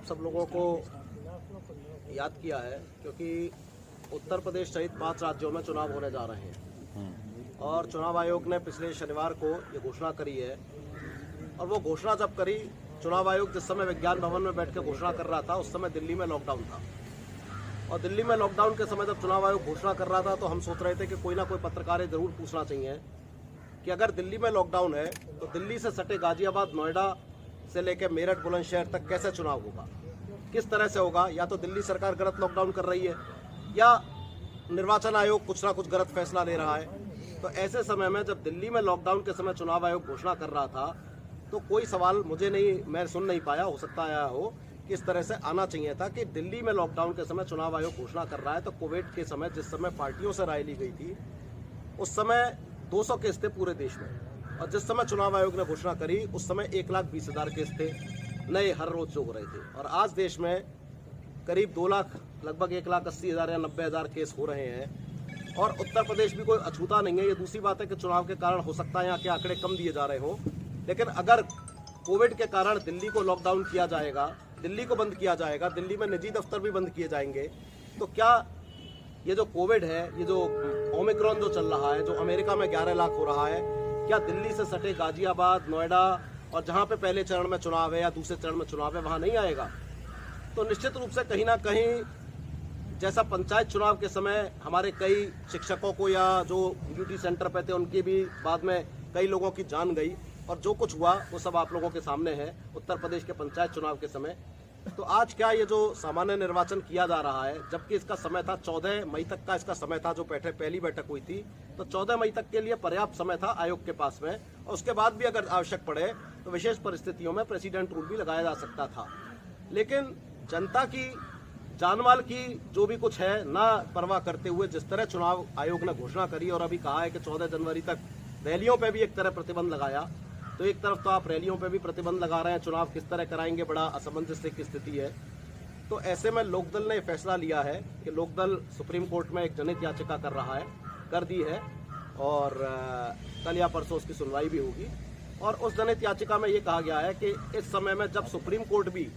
सब लोगों को याद किया है क्योंकि उत्तर प्रदेश सहित 5 राज्यों में चुनाव होने जा रहे हैं और चुनाव आयोग ने पिछले शनिवार को ये घोषणा करी है। और वो घोषणा जब करी, चुनाव आयोग जिस समय विज्ञान भवन में बैठ कर घोषणा कर रहा था उस समय दिल्ली में लॉकडाउन था। और दिल्ली में लॉकडाउन के समय जब चुनाव आयोग घोषणा कर रहा था तो हम सोच रहे थे कि कोई ना कोई पत्रकार जरूर पूछना चाहिए कि अगर दिल्ली में लॉकडाउन है तो दिल्ली से सटे गाजियाबाद, नोएडा से लेकर मेरठ, बुलंदशहर तक कैसे चुनाव होगा, किस तरह से होगा। या तो दिल्ली सरकार गलत लॉकडाउन कर रही है या निर्वाचन आयोग कुछ ना कुछ गलत फैसला ले रहा है। तो ऐसे समय में जब दिल्ली में लॉकडाउन के समय चुनाव आयोग घोषणा कर रहा था तो कोई सवाल मैं सुन नहीं पाया, हो सकता आया हो, किस तरह से आना चाहिए था कि दिल्ली में लॉकडाउन के समय चुनाव आयोग घोषणा कर रहा है तो कोविड के समय जिस समय पार्टियों से राय ली गई थी उस समय 200 केस थे पूरे देश में, और जिस समय चुनाव आयोग ने घोषणा करी उस समय 1,20,000 केस थे नए हर रोज जो हो रहे थे। और आज देश में करीब 2 लाख, लगभग 1,80,000 या 90,000 केस हो रहे हैं। और उत्तर प्रदेश भी कोई अछूता नहीं है। ये दूसरी बात है कि चुनाव के कारण हो सकता है यहाँ के आंकड़े कम दिए जा रहे हों, लेकिन अगर कोविड के कारण दिल्ली को लॉकडाउन किया जाएगा, दिल्ली को बंद किया जाएगा, दिल्ली में निजी दफ्तर भी बंद किए जाएंगे, तो क्या ये जो कोविड है, ये जो ओमिक्रॉन जो चल रहा है, जो अमेरिका में 11 लाख हो रहा है, क्या दिल्ली से सटे गाजियाबाद, नोएडा और जहां पे पहले चरण में चुनाव है या दूसरे चरण में चुनाव है वहां नहीं आएगा? तो निश्चित रूप से कहीं ना कहीं जैसा पंचायत चुनाव के समय हमारे कई शिक्षकों को या जो ड्यूटी सेंटर पे थे उनकी भी बाद में कई लोगों की जान गई, और जो कुछ हुआ वो सब आप लोगों के सामने है उत्तर प्रदेश के पंचायत चुनाव के समय। तो आज क्या ये जो सामान्य निर्वाचन किया जा रहा है, जबकि इसका समय था 14 मई तक का इसका समय था, जो पहली बैठक हुई थी, तो 14 मई तक के लिए पर्याप्त समय था आयोग के पास में, और उसके बाद भी अगर आवश्यक पड़े तो विशेष परिस्थितियों में प्रेसिडेंट रूल भी लगाया जा सकता था। लेकिन जनता की जानमाल की जो भी कुछ है ना परवाह करते हुए जिस तरह चुनाव आयोग ने घोषणा करी और अभी कहा है कि 14 जनवरी तक रैलियों पे भी एक तरह प्रतिबंध लगाया, तो एक तरफ तो आप रैलियों पे भी प्रतिबंध लगा रहे हैं, चुनाव किस तरह कराएंगे, बड़ा असमंजस की स्थिति है। तो ऐसे में लोकदल ने फैसला लिया है कि लोकदल सुप्रीम कोर्ट में एक जनहित याचिका कर दी है, और कल या परसों उसकी सुनवाई भी होगी। और उस जनहित याचिका में ये कहा गया है कि इस समय में जब सुप्रीम कोर्ट भी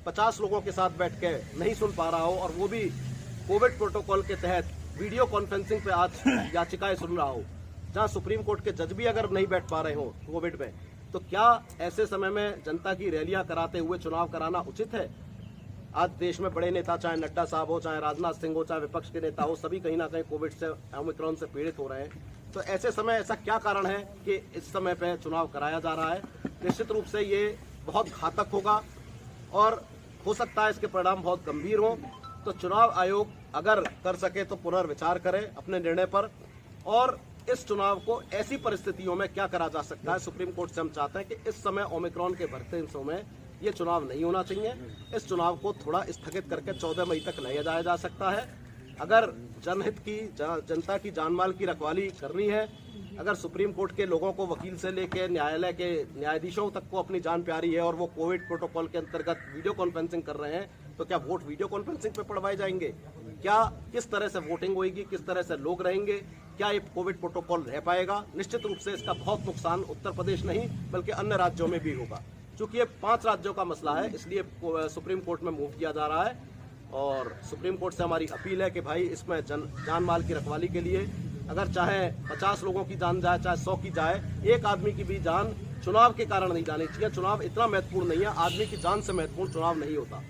50 लोगों के साथ बैठ के नहीं सुन पा रहा हो और वो भी कोविड प्रोटोकॉल के तहत वीडियो कॉन्फ्रेंसिंग पे आज याचिकाएं सुन रहा हो, जहां सुप्रीम कोर्ट के जज भी अगर नहीं बैठ पा रहे हो कोविड में, तो क्या ऐसे समय में जनता की रैलियां कराते हुए चुनाव कराना उचित है? आज देश में बड़े नेता, चाहे नड्डा साहब हो, चाहे राजनाथ सिंह हो, चाहे विपक्ष के नेता हो, सभी कहीं ना कहीं कोविड से, ओमिक्रॉन से पीड़ित हो रहे हैं। तो ऐसे समय ऐसा क्या कारण है कि इस समय पे चुनाव कराया जा रहा है? निश्चित रूप से ये बहुत घातक होगा और हो सकता है इसके परिणाम बहुत गंभीर हों। तो चुनाव आयोग अगर कर सके तो पुनर्विचार करे अपने निर्णय पर, और इस चुनाव को ऐसी परिस्थितियों में क्या करा जा सकता है। सुप्रीम कोर्ट से हम चाहते हैं कि इस समय ओमिक्रॉन के बढ़ते हिस्सों में ये चुनाव नहीं होना चाहिए। इस चुनाव को थोड़ा स्थगित करके 14 मई तक ले जाया जा सकता है। अगर जनहित की, जनता की जानमाल की रखवाली करनी है, अगर सुप्रीम कोर्ट के लोगों को, वकील से लेकर न्यायालय के न्यायाधीशों तक को अपनी जान प्यारी है और वो कोविड प्रोटोकॉल के अंतर्गत वीडियो कॉन्फ्रेंसिंग कर रहे हैं, तो क्या वोट वीडियो कॉन्फ्रेंसिंग पे पड़वाए जाएंगे? क्या किस तरह से वोटिंग होगी, किस तरह से लोग रहेंगे, क्या ये कोविड प्रोटोकॉल रह पाएगा? निश्चित रूप से इसका बहुत नुकसान उत्तर प्रदेश नहीं बल्कि अन्य राज्यों में भी होगा। चूंकि ये 5 राज्यों का मसला है, इसलिए सुप्रीम कोर्ट में मूव किया जा रहा है। और सुप्रीम कोर्ट से हमारी अपील है कि भाई इसमें जान माल की रखवाली के लिए अगर चाहे 50 लोगों की जान जाए, चाहे 100 की जाए, एक आदमी की भी जान चुनाव के कारण नहीं जानी चाहिए। चुनाव इतना महत्वपूर्ण नहीं है, आदमी की जान से महत्वपूर्ण चुनाव नहीं होता।